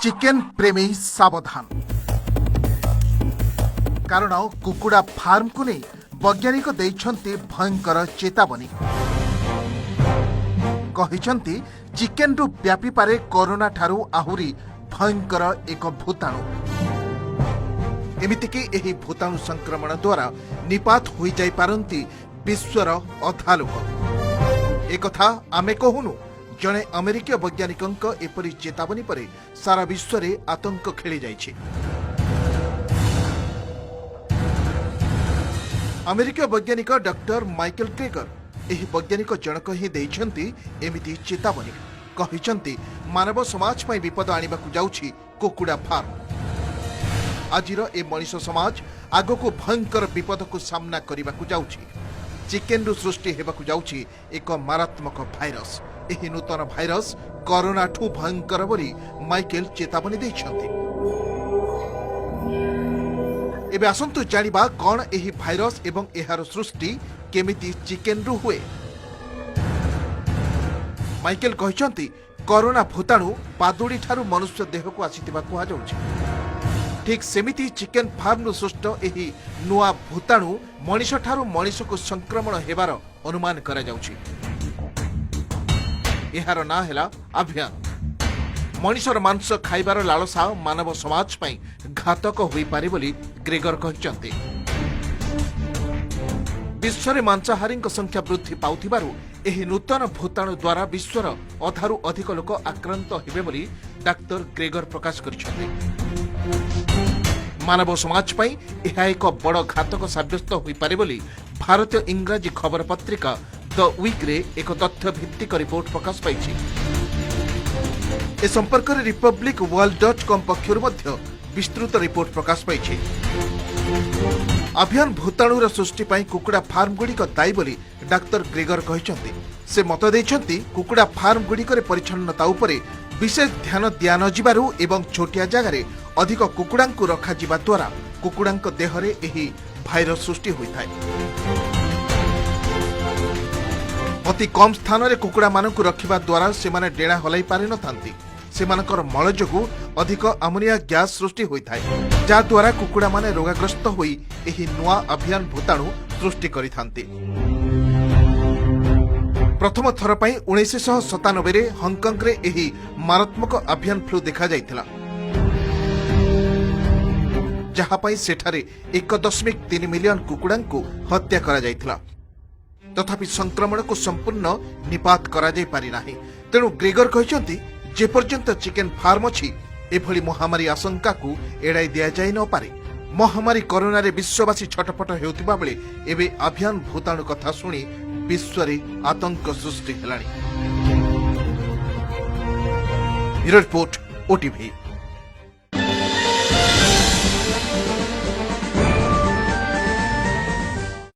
Chicken प्रेमी सावधान कारण कुकुड़ा फार्म को नहीं वैज्ञानिक देइछन्ति भयंकर चेतावनी कहिछन्ति चिकेन रु व्यापी पारे कोरोना ठारू आहुरी भयंकर एक भूताणु एमितिकी एही भूताणु संक्रमण द्वारा निपात होई जाई पारंती विश्वर अधा लोक एकथा आमे कहूनु जड़े अमेरिकीय वैज्ञानिक एपरी चेतावनी पर सारा विश्व में आतंक खेली जाइछि। अमेरिकीय वैज्ञानिक डॉक्टर माइकल क्रेगर एही वैज्ञानिक जनक ही देइछन्ति एमिति चेतावनी कहिछन्ति मानव समाज पई विपद आनिबाकु जाउछि कुकुड़ा फार्म। आजिर ए मनीष समाज आगको भयंकर विपद को सामना करबाकु जाउछि। चिकेन रु सृष्टि हेबाकु जाउछि एक मारात्मक भाइरस। एही नूतन भाइरस कोरोना ठू भयंकर बोली माइकेल चेतावनी दैछन्ति। एबे आसंतु जानिबा कोन एही भाइरस एवं एहार सृष्टि केमिति चिकेन रु हुए। माइकेल कहिछन्ति कोरोना भूताणु पादुडी ठारू मनुष्य देह को आसीतिबा कुहा जाउछि। ठीक सेमिति चिकेन फार्म रु सृष्ट एही नुआ भूताणु मनीष ठारू मनीष को संक्रमण हेबार अनुमान करा जाउछि। एहार ना हेला अभियान। मनीषर मांस खाइबार लालसा मानव समाज पई घातक होई पारे बोली ग्रेगर कहिसंती। विश्व मांसाहारी संख्या वृद्धि पाउथिबारु एही नूतन भूताणु द्वारा विश्वर अधारू अधिक लोक आक्रांत हेबे बोली डाक्टर ग्रेगर प्रकाश करिसंती। मानव समाज पई एहा एक बड़ घातक साब्यस्त होई पारे बोली भारतीय इंग्राजी खबर पत्रिका द वीक रे एक तथ्य भित्तिक रिपोर्ट प्रकाश पाइछि। ए संपर्क रे रिपब्लिक वर्ल्ड.com पक्षरु मध्य विस्तृत रिपोर्ट प्रकाश पाइछि। अभियान भूताणुर सृष्टि पई कुकुड़ा फार्म गुड़िक दायी बोली डाक्टर ग्रेगर कहिसंती। से मत दैछन्ती कुकुड़ा फार्म गुड़िकरे परिच्छन्नता उपरे विशेष ध्यान दिया न जिबारु एवं छोटिया जगार अधिक कुकुड़ांकु रखा जिबा द्वारा कुकुड़ांक देहरे एही भाइरस सृष्टि होइथाय। अति कम स्थान रे कुकुड़ा मानकु रखिबा द्वारा सेमाने डेणा हलाई पारि नथांती। सेमानकर मल जोगु अधिक अमोनिया गैस सृष्टि होइथाय जा द्वारा कुकुड़ा माने रोगाग्रस्त होई एही नुआ अभियान भूताणु सृष्टि करिथांती। प्रथम थर पई 1997 रे हांगकांग रे एही मारात्मक अभियान फ्लू देखा जाइथिला जहा पई सेठारे 1.3 मिलियन कुकुड़ांकु हत्या करा जाइथिला। तथापि संक्रमण को संपूर्ण निपात करा जाई पारि नाही। तेणु ग्रेगर कहिसंती जे पर्यंत चिकेन फार्म अछि एभली महामारी आशंका को एड़ाई दिया जाई न पारे। महामारी कोरोना रे विश्ववासी छटपट हेउतिबा बेले एबे अभियान भूताणु कथा सुनी विश्व रे आतंक सृष्टि हेलाणी। Report OTV.